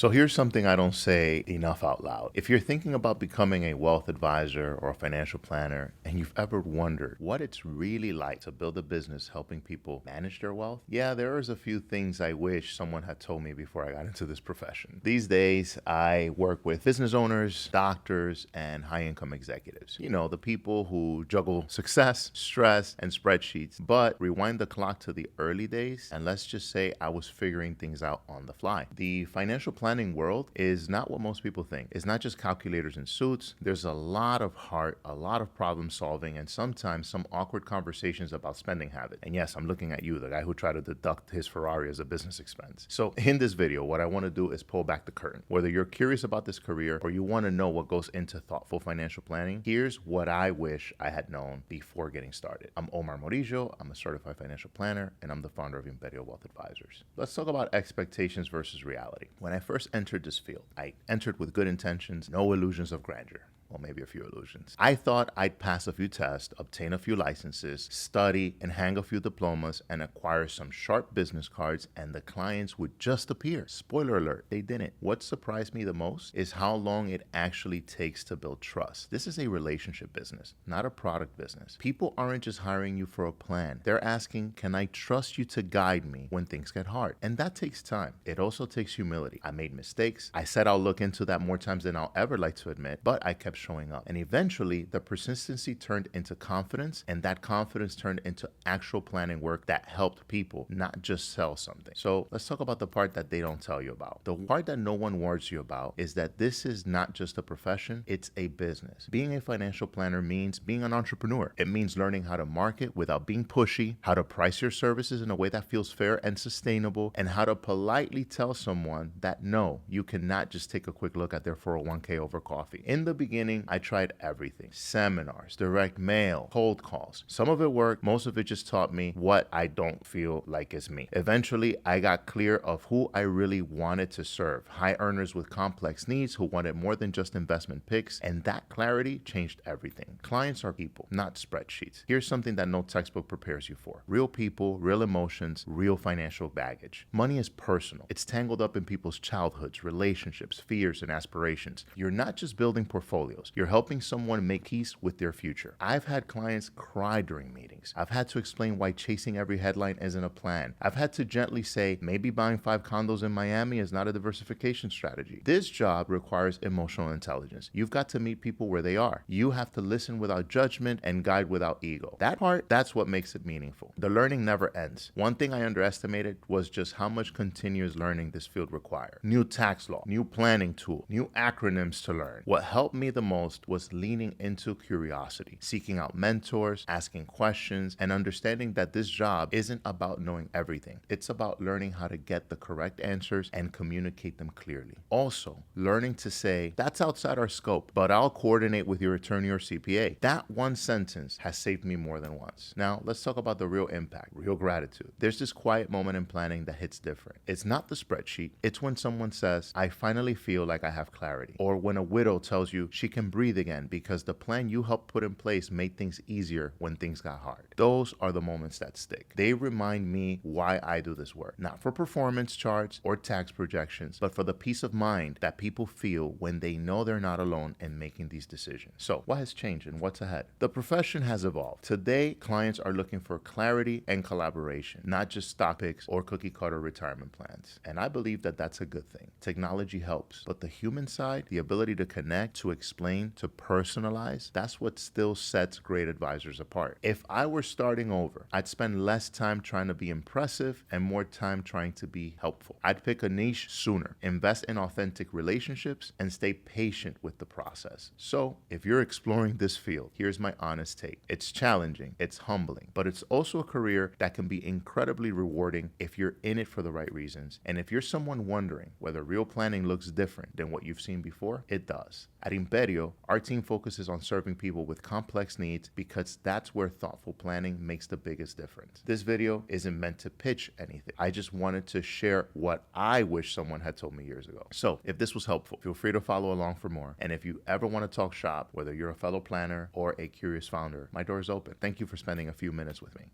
So here's something I don't say enough out loud. If you're thinking about becoming a wealth advisor or a financial planner and you've ever wondered what it's really like to build a business helping people manage their wealth, yeah, there is a few things I wish someone had told me before I got into this profession. These days, I work with business owners, doctors, and high-income executives. You know, the people who juggle success, stress, and spreadsheets. But rewind the clock to the early days, and let's just say I was figuring things out on the fly. The financial planning world is not what most people think. It's not just calculators and suits. There's a lot of heart, a lot of problem solving, and sometimes some awkward conversations about spending habits. And yes, I'm looking at you, the guy who tried to deduct his Ferrari as a business expense. So in this video, what I want to do is pull back the curtain. Whether you're curious about this career or you want to know what goes into thoughtful financial planning, here's what I wish I had known before getting started. I'm Omar Morillo. I'm a certified financial planner, and I'm the founder of Imperio Wealth Advisors. Let's talk about expectations versus reality. When I first entered this field, I entered with good intentions, no illusions of grandeur. Well, maybe a few illusions. I thought I'd pass a few tests, obtain a few licenses, study and hang a few diplomas, and acquire some sharp business cards, and the clients would just appear. Spoiler alert, they didn't. What surprised me the most is how long it actually takes to build trust. This is a relationship business, not a product business. People aren't just hiring you for a plan. They're asking, can I trust you to guide me when things get hard? And that takes time. It also takes humility. I made mistakes. I said I'll look into that more times than I'll ever like to admit, but I kept showing up. And eventually, the persistency turned into confidence, and that confidence turned into actual planning work that helped people, not just sell something. So let's talk about the part that they don't tell you about. The part that no one warns you about is that this is not just a profession, it's a business. Being a financial planner means being an entrepreneur. It means learning how to market without being pushy, how to price your services in a way that feels fair and sustainable, and how to politely tell someone that no, you cannot just take a quick look at their 401k over coffee. In the beginning, I tried everything. Seminars, direct mail, cold calls. Some of it worked. Most of it just taught me what I don't feel like is me. Eventually, I got clear of who I really wanted to serve. High earners with complex needs who wanted more than just investment picks. And that clarity changed everything. Clients are people, not spreadsheets. Here's something that no textbook prepares you for. Real people, real emotions, real financial baggage. Money is personal. It's tangled up in people's childhoods, relationships, fears, and aspirations. You're not just building portfolios. You're helping someone make peace with their future. I've had clients cry during meetings. I've had to explain why chasing every headline isn't a plan. I've had to gently say, maybe buying 5 condos in Miami is not a diversification strategy. This job requires emotional intelligence. You've got to meet people where they are. You have to listen without judgment and guide without ego. That part, that's what makes it meaningful. The learning never ends. One thing I underestimated was just how much continuous learning this field required. New tax law, new planning tool, new acronyms to learn. What helped me the most was leaning into curiosity, seeking out mentors, asking questions, and understanding that this job isn't about knowing everything. It's about learning how to get the correct answers and communicate them clearly. Also, learning to say, that's outside our scope, but I'll coordinate with your attorney or CPA. That one sentence has saved me more than once. Now, let's talk about the real impact, real gratitude. There's this quiet moment in planning that hits different. It's not the spreadsheet. It's when someone says, I finally feel like I have clarity. Or when a widow tells you she can breathe again because the plan you helped put in place made things easier when things got hard. Those are the moments that stick. They remind me why I do this work. Not for performance charts or tax projections, but for the peace of mind that people feel when they know they're not alone in making these decisions. So what has changed and what's ahead? The profession has evolved. Today, clients are looking for clarity and collaboration, not just stock picks or cookie cutter retirement plans. And I believe that that's a good thing. Technology helps, but the human side, the ability to connect, to explain, to personalize, that's what still sets great advisors apart. If I were starting over, I'd spend less time trying to be impressive and more time trying to be helpful. I'd pick a niche sooner, invest in authentic relationships, and stay patient with the process. So if you're exploring this field, here's my honest take. It's challenging, it's humbling, but it's also a career that can be incredibly rewarding if you're in it for the right reasons. And if you're someone wondering whether real planning looks different than what you've seen before, it does. At Imperio, our team focuses on serving people with complex needs because that's where thoughtful planning makes the biggest difference. This video isn't meant to pitch anything. I just wanted to share what I wish someone had told me years ago. So if this was helpful, feel free to follow along for more. And if you ever want to talk shop, whether you're a fellow planner or a curious founder, my door is open. Thank you for spending a few minutes with me.